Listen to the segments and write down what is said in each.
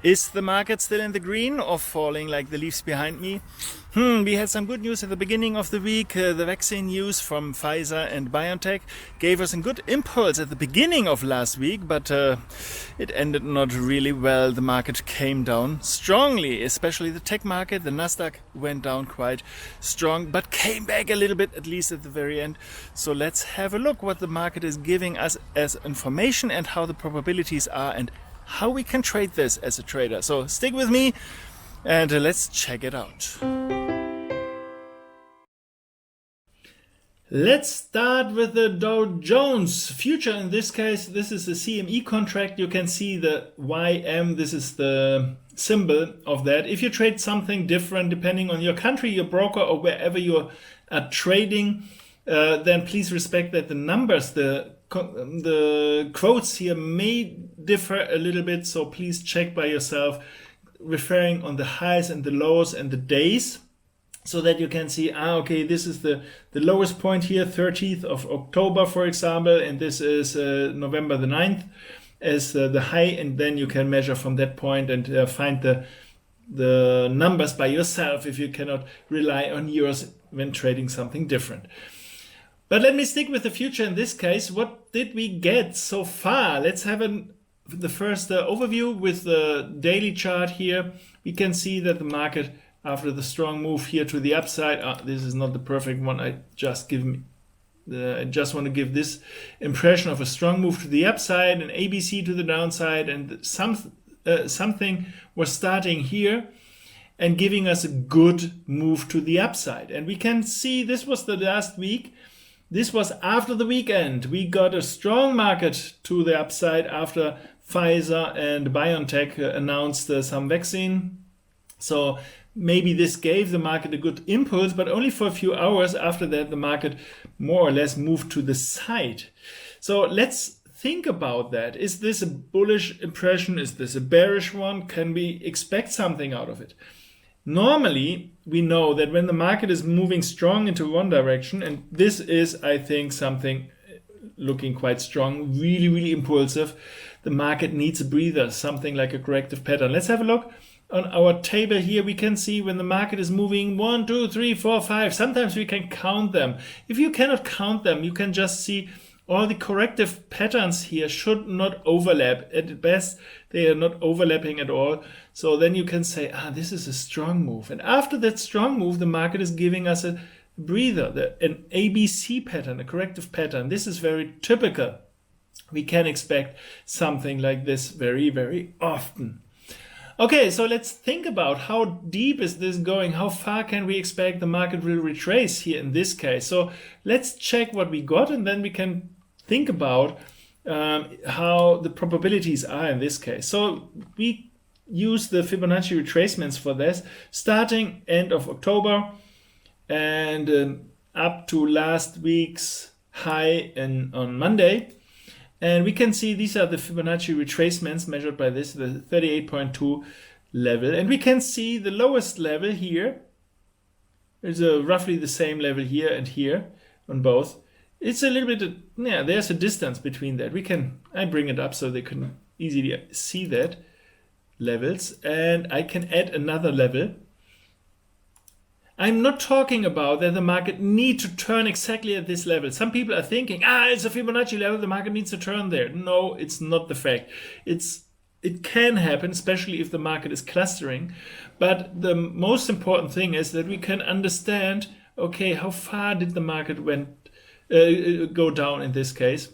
Is the market still in the green or falling like the leaves behind me? We had some good news at the beginning of the week. The vaccine news from Pfizer and BioNTech gave us a good impulse at the beginning of last week, but it ended not really well. The market came down strongly, especially the tech market. The Nasdaq went down quite strong, but came back a little bit, at least at the very end. So let's have a look what the market is giving us as information and how the probabilities are and how we can trade this as a trader. So stick with me and let's check it out. Let's start with the Dow Jones future. In this case, this is a CME contract. You can see the YM. This is the symbol of that. If you trade something different, depending on your country, your broker, or wherever you are trading, then please respect that the numbers, the quotes here may differ a little bit. So please check by yourself, referring on the highs and the lows and the days, so that you can see, okay, this is the lowest point here, 30th of October, for example, and this is November the 9th as the high, and then you can measure from that point and find the numbers by yourself if you cannot rely on yours when trading something different. But let me stick with the future in this case. What did we get so far? Let's have the first overview with the daily chart here. We can see that the market, after the strong move here to the upside, this is not the perfect one. I just want to give this impression of a strong move to the upside, an ABC to the downside, and something was starting here and giving us a good move to the upside. And we can see this was the last week. This was after the weekend. We got a strong market to the upside after Pfizer and BioNTech announced some vaccine. So maybe this gave the market a good impulse, but only for a few hours. After that, the market more or less moved to the side. So let's think about that. Is this a bullish impression? Is this a bearish one? Can we expect something out of it? Normally, we know that when the market is moving strong into one direction, and this is, I think, something looking quite strong, really, really impulsive, the market needs a breather, something like a corrective pattern. Let's have a look. On our table here, we can see when the market is moving 1, 2, 3, 4, 5. Sometimes we can count them. If you cannot count them, you can just see all the corrective patterns here should not overlap. At best, they are not overlapping at all. So then you can say, this is a strong move. And after that strong move, the market is giving us a breather, an ABC pattern, a corrective pattern. This is very typical. We can expect something like this very, very often. Okay, so let's think about how deep is this going? How far can we expect the market will retrace here in this case? So let's check what we got, and then we can think about how the probabilities are in this case. So we use the Fibonacci retracements for this, starting end of October and up to last week's high on Monday. And we can see these are the Fibonacci retracements measured by this, the 38.2 level. And we can see the lowest level here. There's roughly the same level here and here on both. It's a little bit, there's a distance between that. I bring it up so they can easily see that levels. And I can add another level. I'm not talking about that the market needs to turn exactly at this level. Some people are thinking, it's a Fibonacci level, the market needs to turn there. No, it's not the fact. It can happen, especially if the market is clustering. But the most important thing is that we can understand, okay, how far did the market go down in this case?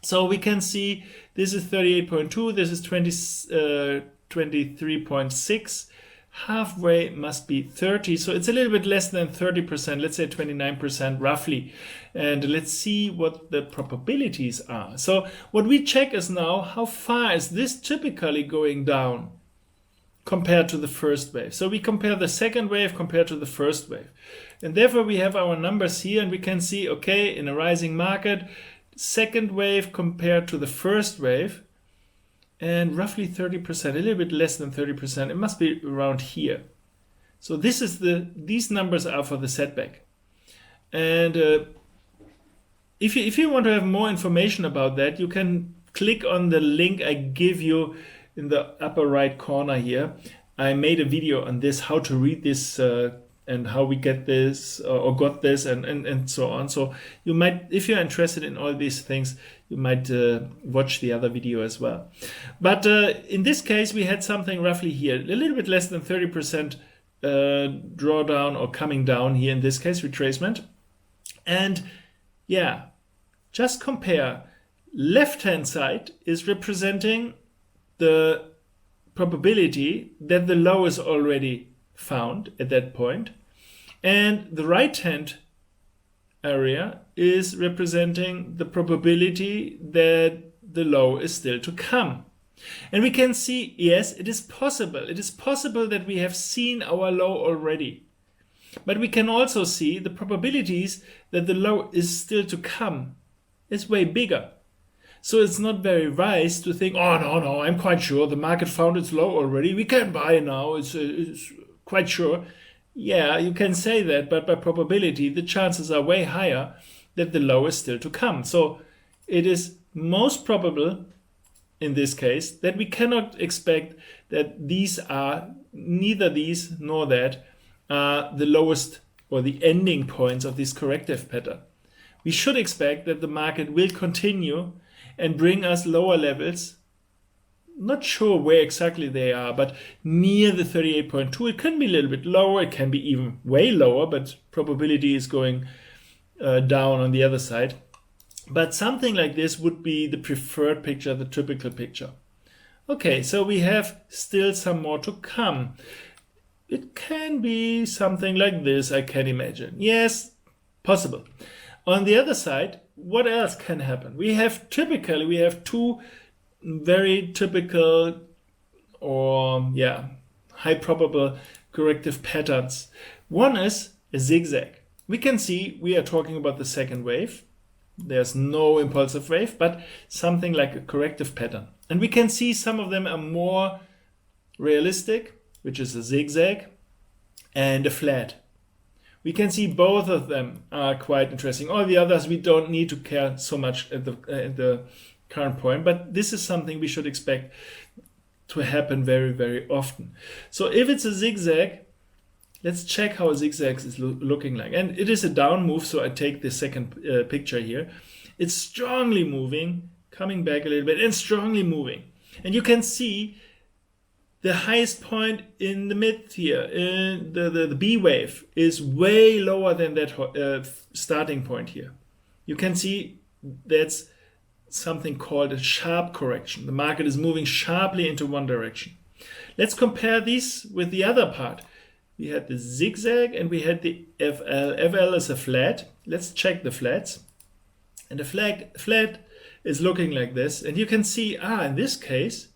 So we can see this is 38.2, this is 23.6. Halfway must be 30, so it's a little bit less than 30%, let's say 29% roughly. And let's see what the probabilities are. So what we check is now, how far is this typically going down compared to the first wave? So we compare the second wave compared to the first wave. And therefore we have our numbers here, and we can see, okay, in a rising market, second wave compared to the first wave, and roughly 30%, a little bit less than 30%. It must be around here. So this is these numbers are for the setback. And if you want to have more information about that, you can click on the link I give you in the upper right corner here, I made a video on this, how to read this and how we get this or got this and so on. So you might, if you're interested in all these things, you might watch the other video as well. But in this case, we had something roughly here, a little bit less than 30% drawdown or coming down here, in this case, retracement. And yeah, just compare. Left-hand side is representing the probability that the low is already found at that point. And the right-hand area is representing the probability that the low is still to come. And we can see, yes, it is possible. It is possible that we have seen our low already. But we can also see the probabilities that the low is still to come is way bigger. So it's not very wise to think, oh, no, I'm quite sure the market found its low already. We can buy now. It's quite sure. Yeah, you can say that, but by probability, the chances are way higher that the low is still to come. So it is most probable in this case that we cannot expect that these are, neither these nor that, the lowest or the ending points of this corrective pattern. We should expect that the market will continue and bring us lower levels. Not sure where exactly they are, but near the 38.2. It can be a little bit lower, it can be even way lower, but probability is going down on the other side. But something like this would be the preferred picture, the typical picture. Okay, so we have still some more to come. It can be something like this, I can imagine. Yes, possible. On the other side, what else can happen? We have two very typical or high probable corrective patterns. One is a zigzag. We can see we are talking about the second wave. There's no impulsive wave, but something like a corrective pattern. And we can see some of them are more realistic, which is a zigzag and a flat. We can see both of them are quite interesting. All the others we don't need to care so much at the current point, but this is something we should expect to happen very, very often. So if it's a zigzag, let's check how a zigzag is looking like. And it is a down move, so I take the second picture here. It's strongly moving, coming back a little bit, and strongly moving. And you can see the highest point in the mid here, the B wave, is way lower than that starting point here. You can see that's something called a sharp correction. The market is moving sharply into one direction. Let's compare these with the other part. We had the zigzag and we had the FL. FL is a flat. Let's check the flats. And the flat is looking like this. And you can see, in this case,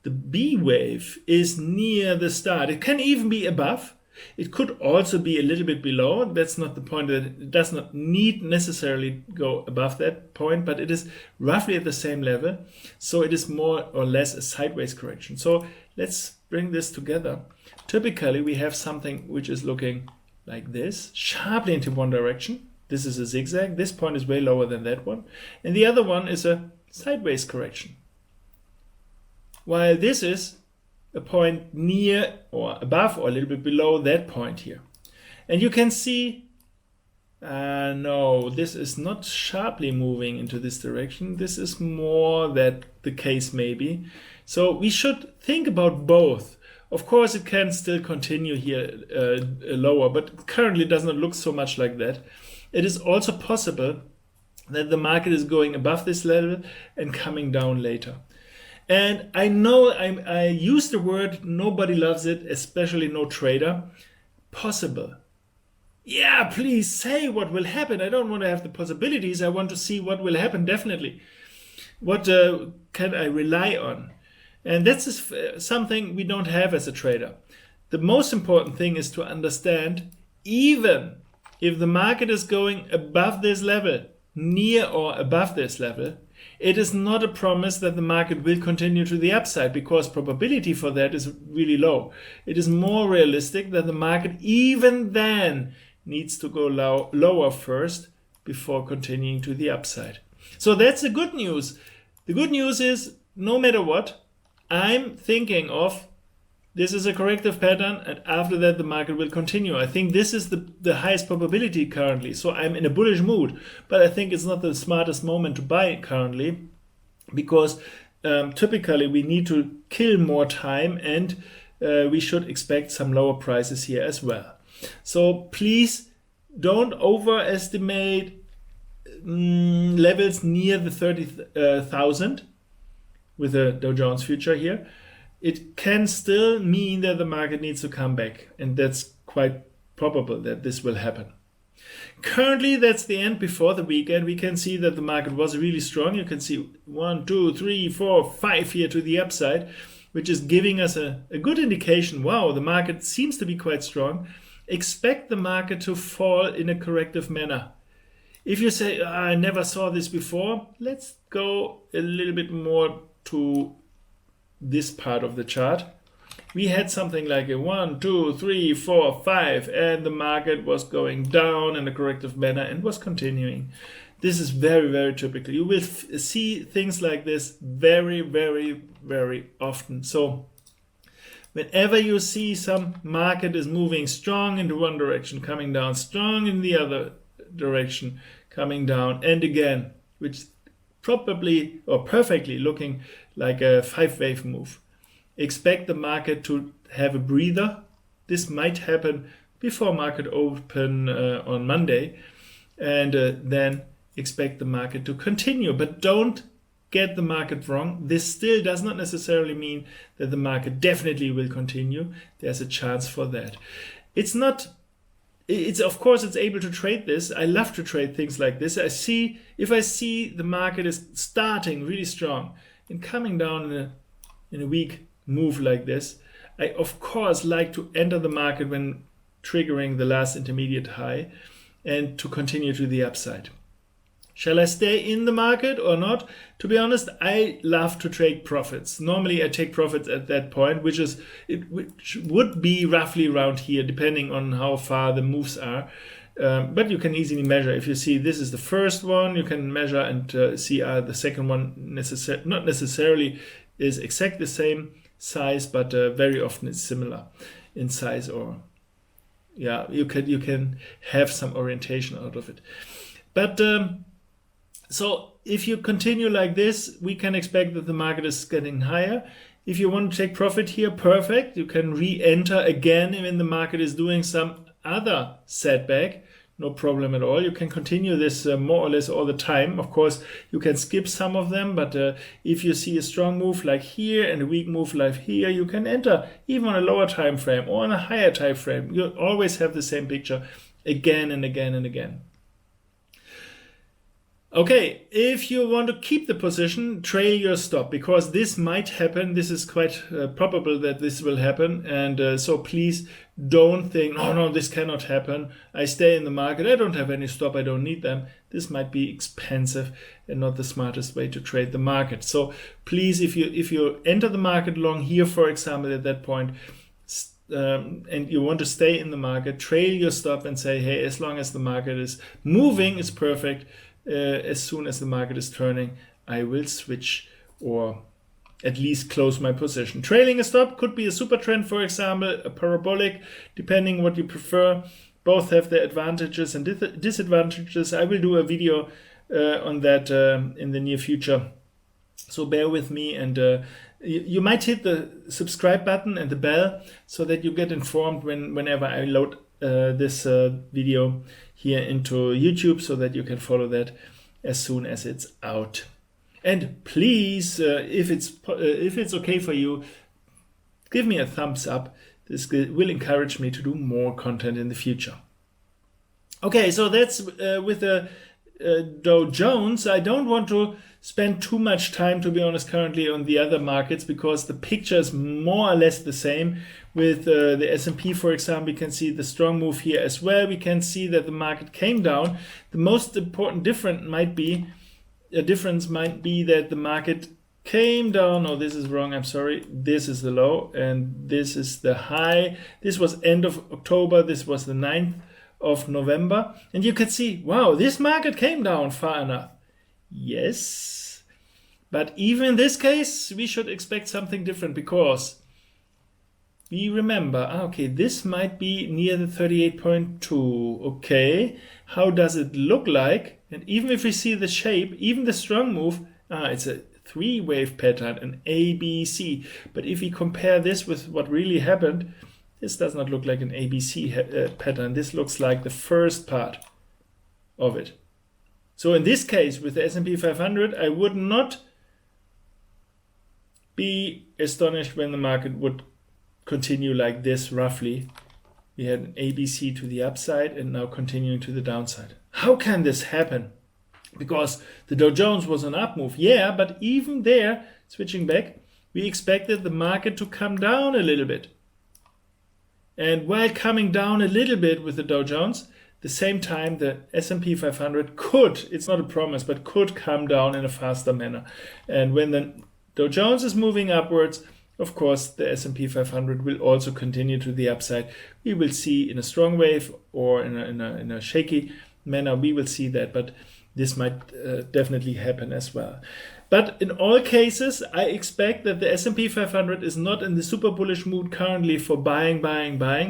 the B wave is near the start. It can even be above. It could also be a little bit below. That's not the point. That it does not need necessarily go above that point, but it is roughly at the same level. So it is more or less a sideways correction. So let's bring this together. Typically, we have something which is looking like this, sharply into one direction. This is a zigzag. This point is way lower than that one. And the other one is a sideways correction. While this is a point near or above or a little bit below that point here. And you can see, no, this is not sharply moving into this direction. This is more that the case maybe. So we should think about both. Of course, it can still continue here lower, but currently does not look so much like that. It is also possible that the market is going above this level and coming down later. And I know I use the word, nobody loves it, especially no trader. Possible. Yeah, please say what will happen. I don't want to have the possibilities. I want to see what will happen, definitely. What can I rely on? And that's something we don't have as a trader. The most important thing is to understand, even if the market is going above this level, near or above this level, it is not a promise that the market will continue to the upside, because probability for that is really low. It is more realistic that the market even then needs to go lower first before continuing to the upside. So that's the good news. The good news is, no matter what, I'm thinking of this is a corrective pattern, and after that the market will continue. I think this is the highest probability currently. So I'm in a bullish mood, but I think it's not the smartest moment to buy currently, because typically we need to kill more time, and we should expect some lower prices here as well. So please don't overestimate levels near the 30,000 with the Dow Jones future here. It can still mean that the market needs to come back, and that's quite probable that this will happen. Currently, that's the end before the weekend. We can see that the market was really strong. You can see 1, 2, 3, 4, 5 here to the upside, which is giving us a good indication. Wow, the market seems to be quite strong. Expect the market to fall in a corrective manner. If you say, I never saw this before, let's go a little bit more to this part of the chart. We had something like a 1, 2, 3, 4, 5, and the market was going down in a corrective manner and was continuing. This is very, very typical. You will see things like this very, very, very often. So whenever you see some market is moving strong into one direction, coming down, strong in the other direction, coming down, and again, which probably or perfectly looking like a 5-wave move, expect the market to have a breather. This might happen before market open on Monday, and then expect the market to continue. But don't get the market wrong. This still does not necessarily mean that the market definitely will continue. There's a chance for that. It's of course it's able to trade this. I love to trade things like this. If I see the market is starting really strong and coming down in a weak move like this, I of course like to enter the market when triggering the last intermediate high and to continue to the upside. Shall I stay in the market or not? To be honest, I love to take profits. Normally I take profits at that point, which would be roughly around here, depending on how far the moves are. But you can easily measure. If you see this is the first one, you can measure and see the second one not necessarily is exactly the same size, but very often it's similar in size, or yeah, you can have some orientation out of it. But so if you continue like this, we can expect that the market is getting higher. If you want to take profit here, perfect. You can re-enter again when the market is doing some other setback. No problem at all. You can continue this more or less all the time. Of course, you can skip some of them, but if you see a strong move like here and a weak move like here, you can enter even on a lower time frame or on a higher time frame. You always have the same picture again and again and again. Okay, if you want to keep the position, trail your stop, because this might happen. This is quite probable that this will happen. And so please don't think, oh no, this cannot happen. I stay in the market. I don't have any stop. I don't need them. This might be expensive and not the smartest way to trade the market. So please, if you enter the market long here, for example, at that point, and you want to stay in the market, trail your stop and say, hey, as long as the market is moving, it's perfect. As soon as the market is turning, I will switch or at least close my position. Trailing a stop could be a super trend, for example, a parabolic, depending what you prefer. Both have their advantages and disadvantages. I will do a video on that in the near future. So bear with me, and you might hit the subscribe button and the bell so that you get informed whenever I load this video here into YouTube, so that you can follow that as soon as it's out. And please, if it's okay for you, give me a thumbs up. This will encourage me to do more content in the future. Okay, so that's with the Dow Jones. I don't want to spend too much time, to be honest, currently on the other markets, because the picture is more or less the same. With the S&P, for example, we can see the strong move here as well. We can see that the market came down. The most important difference might be that the market came down. Oh, this is wrong. I'm sorry. This is the low and this is the high. This was end of October. This was the 9th of November. And you can see, wow, this market came down far enough. Yes, But even in this case, we should expect something different because we remember, okay, this might be near the 38.2. Okay, how does it look like? And even if we see the shape, even the strong move, it's a 3-wave pattern, an ABC. But if we compare this with what really happened, this does not look like an ABC pattern. This looks like the first part of it. So in this case, with the S&P 500, I would not be astonished when the market would continue like this roughly. We had an ABC to the upside and now continuing to the downside. How can this happen? Because the Dow Jones was an up move, yeah, but even there, switching back, we expected the market to come down a little bit. And while coming down a little bit with the Dow Jones, the same time the S&P 500 could, it's not a promise, but could come down in a faster manner. And when the Dow Jones is moving upwards, of course, the S&P 500 will also continue to the upside. We will see in a strong wave or in a shaky manner, we will see that, but this might definitely happen as well. But in all cases, I expect that the S&P 500 is not in the super bullish mood currently for buying.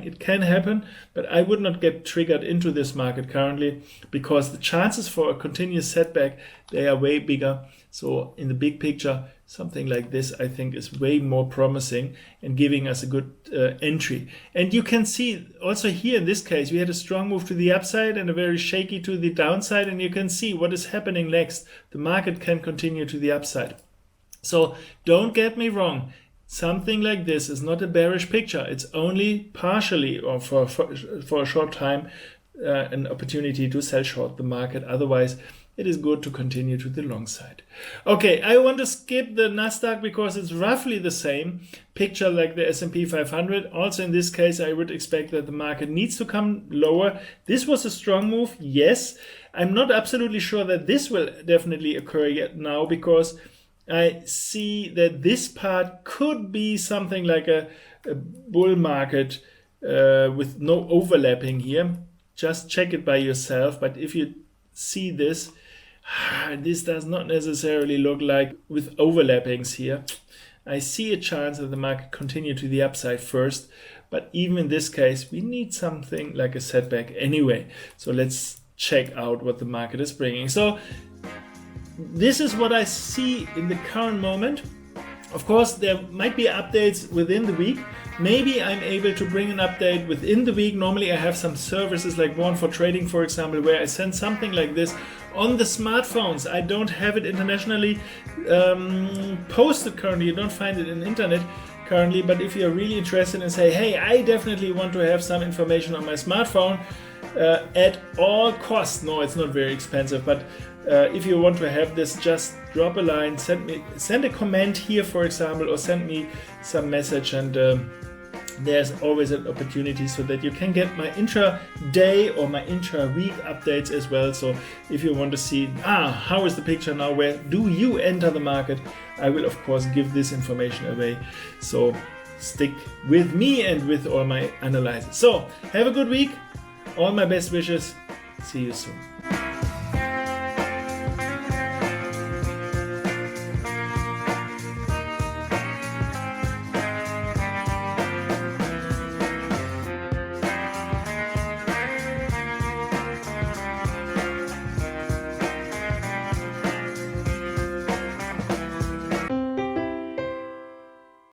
It can happen, but I would not get triggered into this market currently because the chances for a continuous setback, they are way bigger. So in the big picture, something like this, I think, is way more promising and giving us a good entry. And you can see also here in this case, we had a strong move to the upside and a very shaky to the downside. And you can see what is happening next. The market can continue to the upside. So don't get me wrong. Something like this is not a bearish picture. It's only partially or for a short time an opportunity to sell short the market. Otherwise, it is good to continue to the long side. Okay, I want to skip the Nasdaq because it's roughly the same picture like the S&P 500. Also in this case, I would expect that the market needs to come lower. This was a strong move, yes. I'm not absolutely sure that this will definitely occur yet now because I see that this part could be something like a bull market with no overlapping here. Just check it by yourself. But if you see this, this does not necessarily look like with overlappings here. I see a chance that the market continue to the upside first, but even in this case, we need something like a setback anyway. So let's check out what the market is bringing. So this is what I see in the current moment. Of course, there might be updates within the week. Maybe I'm able to bring an update within the week. Normally I have some services like BORN-4-Trading, for example, where I send something like this on the smartphones. I don't have it internationally posted currently. You don't find it in the internet currently, but if you're really interested and say, hey, I definitely want to have some information on my smartphone at all costs. No, it's not very expensive, but if you want to have this, just drop a line, send a comment here, for example, or send me some message, and there's always an opportunity so that you can get my intra-day or my intra-week updates as well. So if you want to see, how is the picture now, where do you enter the market, I will of course give this information away. So stick with me and with all my analysis. So have a good week. All my best wishes. See you soon.